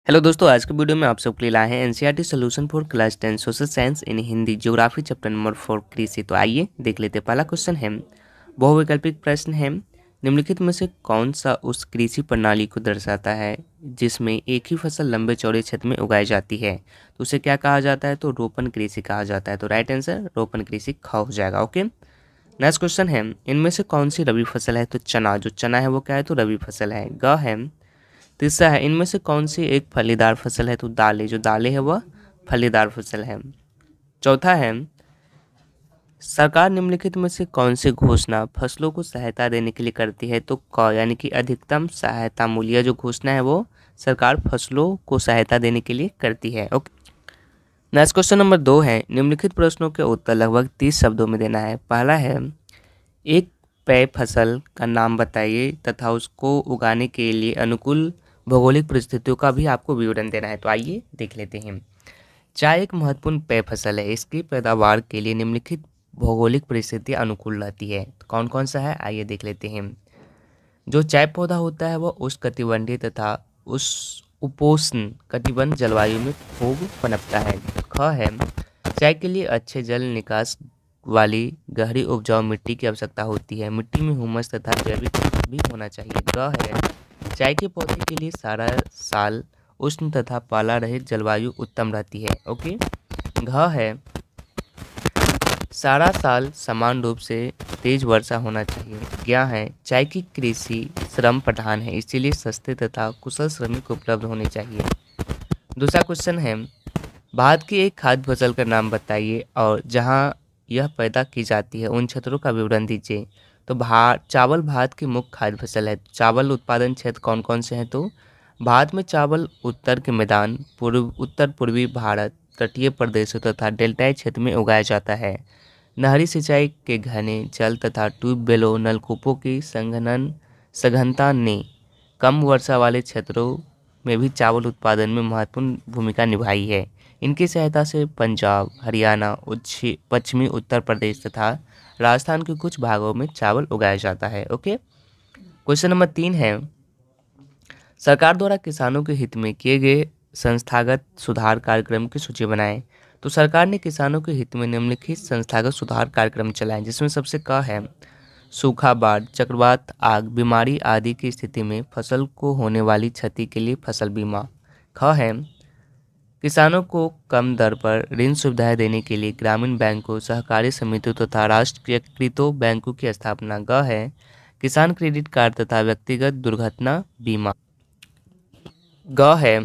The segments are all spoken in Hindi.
हेलो दोस्तों, आज के वीडियो में आप सबके लिए लाए हैं NCERT solution for class 10 social science in Hindi geography chapter number 4 कृषि। तो आइए देख लेते हैं। पहला क्वेश्चन है, बहुविकल्पिक प्रश्न है। निम्नलिखित में से कौन सा उस कृषि प्रणाली को दर्शाता है जिसमें एक ही फसल लंबे चौड़े क्षेत्र में उगाई जाती है? तो उसे क्या कहा जाता है? तो रोपण कृषि कहा जाता है। तो राइट आंसर रोपण कृषि ख हो जाएगा। ओके, नेक्स्ट क्वेश्चन है, इनमें से कौन सी रबी फसल है? तो चना, जो चना है वो क्या है? तो रबी फसल है। ग है। तीसरा है, इनमें से कौन सी एक फलीदार फसल है? तो दालें, जो दालें है वह फलीदार फसल है। चौथा है, सरकार निम्नलिखित में से कौन सी घोषणा फसलों को सहायता देने के लिए करती है? तो क, यानी कि अधिकतम सहायता मूल्य जो घोषणा है वो सरकार फसलों को सहायता देने के लिए करती है। ओके, नेक्स्ट क्वेश्चन नंबर 2 है, निम्नलिखित प्रश्नों के उत्तर लगभग 30 शब्दों में देना है। पहला है, एक पेय फसल का नाम बताइए तथा उसको उगाने के लिए अनुकूल भौगोलिक परिस्थितियों का भी आपको विवरण देना है। तो आइए देख लेते हैं। चाय एक महत्वपूर्ण पेय फसल है। इसकी पैदावार के लिए निम्नलिखित भौगोलिक परिस्थितियाँ अनुकूल रहती है। तो कौन कौन सा है, आइए देख लेते हैं। जो चाय पौधा होता है वह उष्णकटिबंधीय तथा उपोष्ण कटिबंध जलवायु में खूब पनपता है। ख है, चाय के लिए अच्छे जल निकास वाली गहरी उपजाऊ मिट्टी की आवश्यकता होती है। मिट्टी में हुमस तथा जैविक भी होना चाहिए। ग है, चाय के पौधे के लिए सारा साल उष्ण तथा पाला रहित जलवायु उत्तम रहती है। ओके, घ है, सारा साल समान रूप से तेज वर्षा होना चाहिए। ज्ञ है, चाय की कृषि श्रम प्रधान है, इसीलिए सस्ते तथा कुशल श्रमिक उपलब्ध होने चाहिए। दूसरा क्वेश्चन है, भारत की एक खाद्य फसल का नाम बताइए और जहां यह पैदा की जाती है उन क्षेत्रों का विवरण दीजिए। तो चावल भारत की मुख्य खाद्य फसल है। चावल उत्पादन क्षेत्र कौन कौन से हैं? तो भारत में चावल उत्तर के मैदान, उत्तर पूर्वी भारत, तटीय प्रदेशों तथा डेल्टाई क्षेत्र में उगाया जाता है। नहरी सिंचाई के घने जल तथा ट्यूबवेलों नलकूपों की सघनता ने कम वर्षा वाले क्षेत्रों में भी चावल उत्पादन में महत्वपूर्ण भूमिका निभाई है। इनकी सहायता से पंजाब, हरियाणा, पश्चिमी उत्तर प्रदेश तथा राजस्थान के कुछ भागों में चावल उगाया जाता है। ओके, क्वेश्चन नंबर 3 है, सरकार द्वारा किसानों के हित में किए गए संस्थागत सुधार कार्यक्रम की सूची बनाएं। तो सरकार ने किसानों के हित में निम्नलिखित संस्थागत सुधार कार्यक्रम चलाए, जिसमें सबसे क है, सूखा, बाढ़, चक्रवात, आग, बीमारी आदि की स्थिति में फसल को होने वाली क्षति के लिए फसल बीमा। ख है, किसानों को कम दर पर ऋण सुविधाएं देने के लिए ग्रामीण बैंकों, सहकारी समितियों तथा राष्ट्रीयकृत बैंकों की स्थापना। ग है, किसान क्रेडिट कार्ड तथा व्यक्तिगत दुर्घटना बीमा। ग है,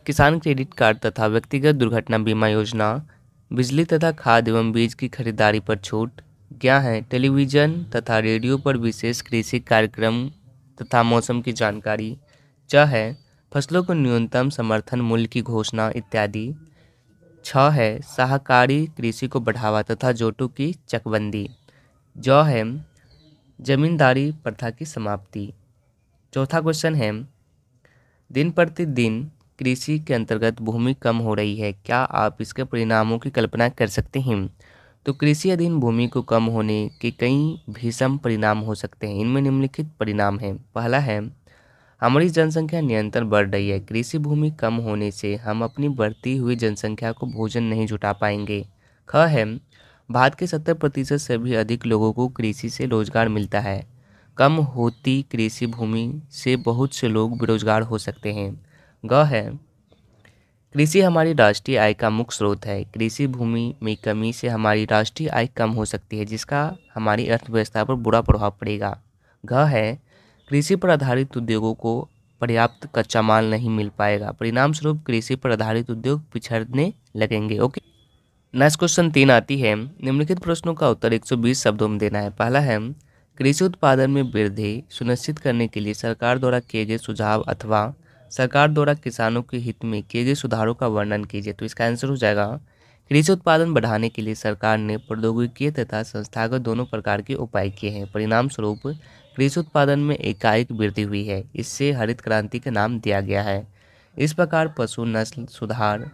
किसान क्रेडिट कार्ड तथा व्यक्तिगत दुर्घटना बीमा योजना। बिजली तथा खाद एवं बीज की खरीदारी पर छूट। क्या है, टेलीविज़न तथा रेडियो पर विशेष कृषि कार्यक्रम तथा मौसम की जानकारी। च है, फसलों को न्यूनतम समर्थन मूल्य की घोषणा इत्यादि। छ है, सहकारी कृषि को बढ़ावा तथा जोटों की चकबंदी। ज है, जमींदारी प्रथा की समाप्ति। चौथा क्वेश्चन है, दिन प्रतिदिन कृषि के अंतर्गत भूमि कम हो रही है, क्या आप इसके परिणामों की कल्पना कर सकते हैं? तो कृषि अधीन भूमि को कम होने के कई भीषण परिणाम हो सकते हैं। इनमें निम्नलिखित परिणाम हैं। पहला है, हमारी जनसंख्या निरंतर बढ़ रही है। कृषि भूमि कम होने से हम अपनी बढ़ती हुई जनसंख्या को भोजन नहीं जुटा पाएंगे। ख है, भारत के 70% से भी अधिक लोगों को कृषि से रोजगार मिलता है। कम होती कृषि भूमि से बहुत से लोग बेरोजगार हो सकते हैं। ग है, कृषि हमारी राष्ट्रीय आय का मुख्य स्रोत है। कृषि भूमि में कमी से हमारी राष्ट्रीय आय कम हो सकती है, जिसका हमारी अर्थव्यवस्था पर बुरा प्रभाव पड़ेगा। घ है, कृषि पर आधारित उद्योगों को पर्याप्त कच्चा माल नहीं मिल पाएगा। परिणाम स्वरूप कृषि पर आधारित उद्योग पिछड़ने लगेंगे। ओके, नेक्स्ट क्वेश्चन 3 आती है, निम्नलिखित प्रश्नों का उत्तर 120 शब्दों में देना है। पहला है, कृषि उत्पादन में वृद्धि सुनिश्चित करने के लिए सरकार द्वारा किए गए सुझाव अथवा सरकार द्वारा किसानों के हित में किए गए सुधारों का वर्णन कीजिए। तो इसका आंसर हो जाएगा, कृषि उत्पादन बढ़ाने के लिए सरकार ने प्रौद्योगिकीय तथा संस्थागत दोनों प्रकार के उपाय किए हैं। परिणाम स्वरूप कृषि उत्पादन में एकाएक वृद्धि हुई है। इससे हरित क्रांति का नाम दिया गया है। इस प्रकार पशु नस्ल सुधार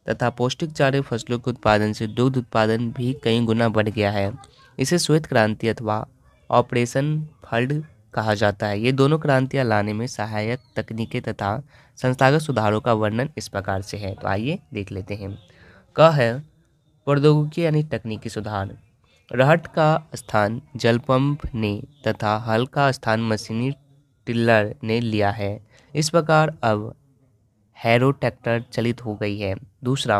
तथा पौष्टिक चारे फसलों के उत्पादन से दुग्ध उत्पादन भी कई गुना बढ़ गया है। इसे श्वेत क्रांति अथवा ऑपरेशन फ्लड कहा जाता है। ये दोनों क्रांतियाँ लाने में सहायक तकनीकें तथा संस्थागत सुधारों का वर्णन इस प्रकार से है। तो आइए देख लेते हैं। क है प्रौद्योगिकी यानी तकनीकी सुधार। रहट का स्थान जल पंप ने तथा हल का स्थान मशीनी टिल्लर ने लिया है। इस प्रकार अब हैरो ट्रैक्टर चलित हो गई है। दूसरा,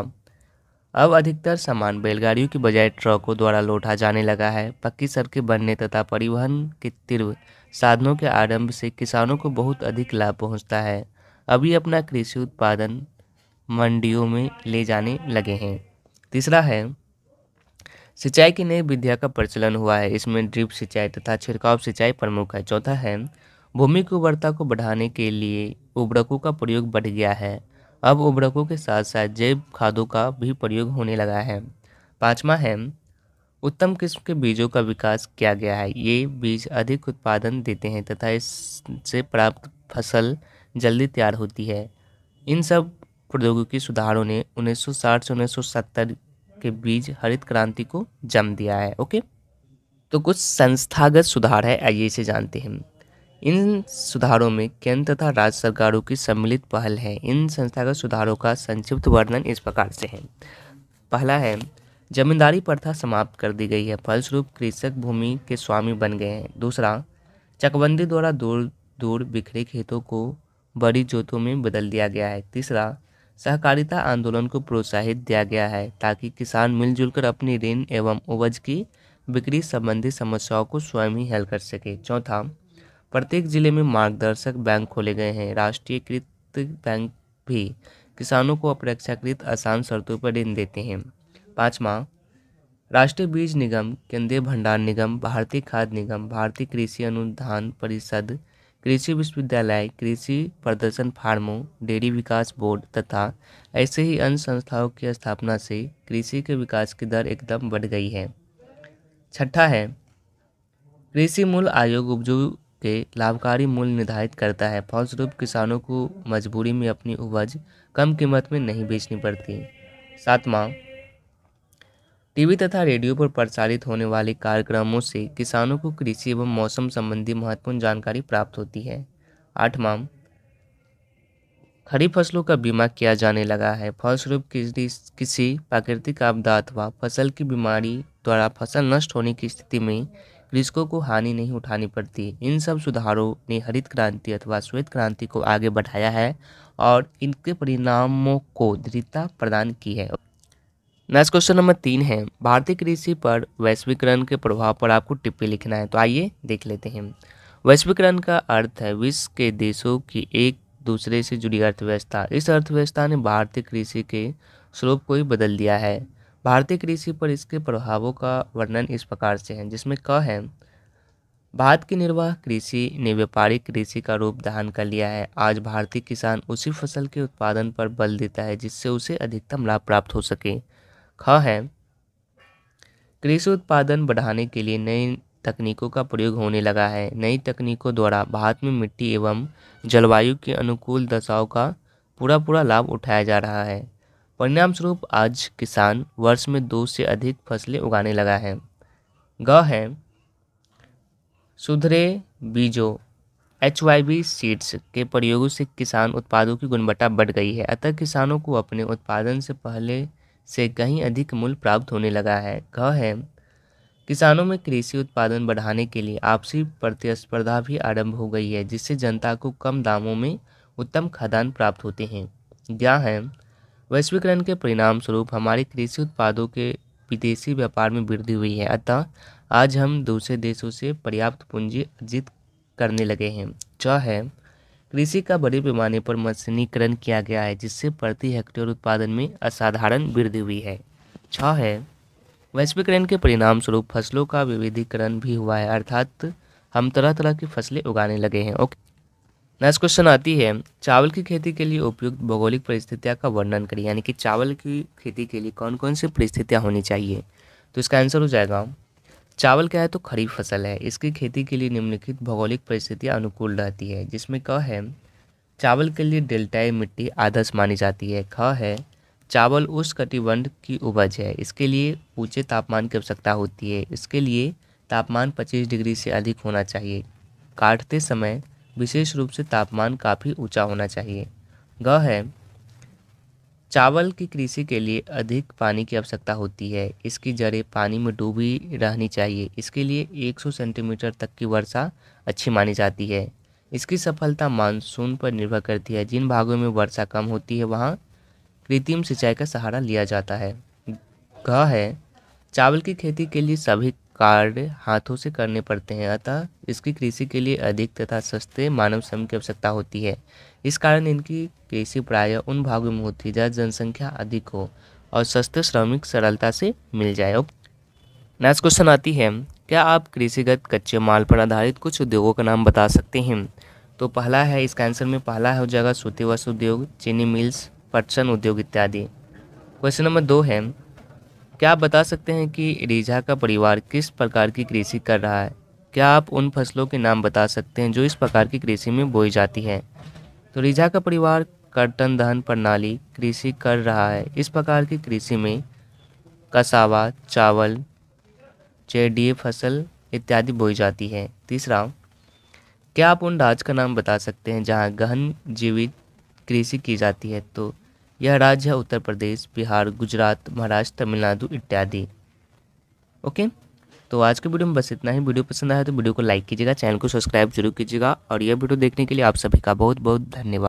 अब अधिकतर सामान बैलगाड़ियों की बजाय ट्रकों द्वारा लौटा जाने लगा है। पक्की सड़कें बनने तथा परिवहन के तीव्र साधनों के आरंभ से किसानों को बहुत अधिक लाभ पहुंचता है। अभी अपना कृषि उत्पादन मंडियों में ले जाने लगे हैं। तीसरा है सिंचाई की नई विधिया का प्रचलन हुआ है। इसमें ड्रिप सिंचाई तथा छिड़काव सिंचाई प्रमुख है। चौथा है भूमि की उर्वरता को बढ़ाने के लिए उर्वरकों का प्रयोग बढ़ गया है। अब उर्वरकों के साथ साथ जैव खादों का भी प्रयोग होने लगा है। पांचवा है उत्तम किस्म के बीजों का विकास किया गया है। ये बीज अधिक उत्पादन देते हैं तथा इससे प्राप्त फसल जल्दी तैयार होती है। इन सब प्रौद्योगिकी सुधारों ने 1960 से 1970 के बीच हरित क्रांति को जन्म दिया है। ओके, तो कुछ संस्थागत सुधार है, आइए इसे जानते हैं। इन सुधारों में केंद्र तथा राज्य सरकारों की सम्मिलित पहल है। इन संस्थागत सुधारों का संक्षिप्त वर्णन इस प्रकार से है। पहला है जमींदारी प्रथा समाप्त कर दी गई है, फलस्वरूप कृषक भूमि के स्वामी बन गए हैं। दूसरा, चकबंदी द्वारा दूर दूर बिखरे खेतों को बड़ी जोतों में बदल दिया गया है। तीसरा, सहकारिता आंदोलन को प्रोत्साहित दिया गया है ताकि किसान मिलजुल कर अपनी ऋण एवं उपज की बिक्री संबंधी समस्याओं को स्वयं ही हल कर सके। चौथा, प्रत्येक जिले में मार्गदर्शक बैंक खोले गए हैं। राष्ट्रीयकृत बैंक भी किसानों को अपेक्षाकृत आसान शर्तों पर ऋण देते हैं। पाँचवा, राष्ट्रीय बीज निगम, केंद्रीय भंडार निगम, भारतीय खाद्य निगम, भारतीय कृषि अनुदान परिषद, कृषि विश्वविद्यालय, कृषि प्रदर्शन फार्मों, डेयरी विकास बोर्ड तथा ऐसे ही अन्य संस्थाओं की स्थापना से कृषि के विकास की दर एकदम बढ़ गई है। छठा है कृषि मूल्य आयोग उपजों के लाभकारी मूल्य निर्धारित करता है, फलस्वरूप किसानों को मजबूरी में अपनी उपज कम कीमत में नहीं बेचनी पड़ती। सातवां, टीवी तथा रेडियो पर प्रसारित होने वाले कार्यक्रमों से किसानों को कृषि एवं मौसम संबंधी महत्वपूर्ण जानकारी प्राप्त होती है। आठवां, खरीफ फसलों का बीमा किया जाने लगा है, फलस्वरूप किसी प्राकृतिक आपदा अथवा फसल की बीमारी द्वारा फसल नष्ट होने की स्थिति में कृषकों को हानि नहीं उठानी पड़ती। इन सब सुधारों ने हरित क्रांति अथवा श्वेत क्रांति को आगे बढ़ाया है और इनके परिणामों को दृढ़ता प्रदान की है। नेक्स्ट क्वेश्चन नंबर 3 है भारतीय कृषि पर वैश्वीकरण के प्रभाव पर आपको टिप्पणी लिखना है। तो आइए देख लेते हैं। वैश्वीकरण का अर्थ है विश्व के देशों की एक दूसरे से जुड़ी अर्थव्यवस्था। इस अर्थव्यवस्था ने भारतीय कृषि के स्वरूप को ही बदल दिया है। भारतीय कृषि पर इसके प्रभावों का वर्णन इस प्रकार से है, जिसमें क है भारत की निर्वाह कृषि ने व्यापारिक कृषि का रूप धारण कर लिया है। आज भारतीय किसान उसी फसल के उत्पादन पर बल देता है जिससे उसे अधिकतम लाभ प्राप्त हो सके। ख है कृषि उत्पादन बढ़ाने के लिए नई तकनीकों का प्रयोग होने लगा है। नई तकनीकों द्वारा भारत में मिट्टी एवं जलवायु के अनुकूल दशाओं का पूरा लाभ उठाया जा रहा है। परिणाम स्वरूप आज किसान वर्ष में 2 से अधिक फसलें उगाने लगा है। ग है सुधरे बीजों HYB सीड्स के प्रयोग से किसान उत्पादों की गुणवत्ता बढ़ गई है, अतः किसानों को अपने उत्पादन से पहले से कहीं अधिक मूल्य प्राप्त होने लगा है। घ है किसानों में कृषि उत्पादन बढ़ाने के लिए आपसी प्रतिस्पर्धा भी आरंभ हो गई है, जिससे जनता को कम दामों में उत्तम खाद्यान्न प्राप्त होते हैं। ज्ञ है वैश्वीकरण के परिणाम स्वरूप हमारे कृषि उत्पादों के विदेशी व्यापार में वृद्धि हुई है, अतः आज हम दूसरे देशों से पर्याप्त पूंजी अर्जित करने लगे हैं। च है कृषि का बड़े पैमाने पर मशीनीकरण किया गया है, जिससे प्रति हेक्टेयर उत्पादन में असाधारण वृद्धि हुई है। छ है वैश्वीकरण के परिणाम स्वरूप फसलों का विविधीकरण भी हुआ है, अर्थात हम तरह तरह की फसलें उगाने लगे हैं। ओके, नेक्स्ट क्वेश्चन आती है चावल की खेती के लिए उपयुक्त भौगोलिक परिस्थितियां का वर्णन करिए, यानी कि चावल की खेती के लिए कौन कौन सी परिस्थितियां होनी चाहिए। तो इसका आंसर हो जाएगा चावल क्या है तो खरीफ फसल है। इसकी खेती के लिए निम्नलिखित भौगोलिक परिस्थितियां अनुकूल रहती है, जिसमें क है चावल के लिए डेल्टाई मिट्टी आदर्श मानी जाती है। ख है चावल उष्णकटिबंध की उपज है, इसके लिए ऊंचे तापमान की आवश्यकता होती है, इसके लिए तापमान 25 डिग्री से अधिक होना चाहिए। काटते समय विशेष रूप से तापमान काफ़ी ऊंचा होना चाहिए। ग है, चावल की कृषि के लिए अधिक पानी की आवश्यकता होती है। इसकी जड़ें पानी में डूबी रहनी चाहिए। इसके लिए 100 सेंटीमीटर तक की वर्षा अच्छी मानी जाती है। इसकी सफलता मानसून पर निर्भर करती है। जिन भागों में वर्षा कम होती है वहाँ कृत्रिम सिंचाई का सहारा लिया जाता है। घ है, चावल की खेती के लिए सभी कार्य हाथों से करने पड़ते हैं, अतः इसकी कृषि के लिए अधिक तथा सस्ते मानव श्रम की आवश्यकता होती है। इस कारण इनकी कृषि प्रायः उन भागों में होती है जहाँ जनसंख्या अधिक हो और सस्ते श्रमिक सरलता से मिल जाए। नेक्स्ट क्वेश्चन आती है, क्या आप कृषिगत कच्चे माल पर आधारित कुछ उद्योगों का नाम बता सकते हैं? तो पहला है, इसका आंसर में पहला हो जाएगा सूती वस्त्र उद्योग, चीनी मिल्स, पटसन उद्योग इत्यादि। क्वेश्चन नंबर 2 है, क्या आप बता सकते हैं कि रीझा का परिवार किस प्रकार की कृषि कर रहा है? क्या आप उन फसलों के नाम बता सकते हैं जो इस प्रकार की कृषि में बोई जाती है? तो रीझा का परिवार कर्तन दहन प्रणाली कृषि कर रहा है। इस प्रकार की कृषि में कसावा, चावल, चेडीए फसल इत्यादि बोई जाती है। तीसरा, क्या आप उन राज्य का नाम बता सकते हैं जहां गहन जीवित कृषि की जाती है? तो यह राज्य है उत्तर प्रदेश, बिहार, गुजरात, महाराष्ट्र, तमिलनाडु इत्यादि। ओके, तो आज के वीडियो में बस इतना ही। वीडियो पसंद आया तो वीडियो को लाइक कीजिएगा, चैनल को सब्सक्राइब जरूर कीजिएगा और यह वीडियो देखने के लिए आप सभी का बहुत बहुत धन्यवाद।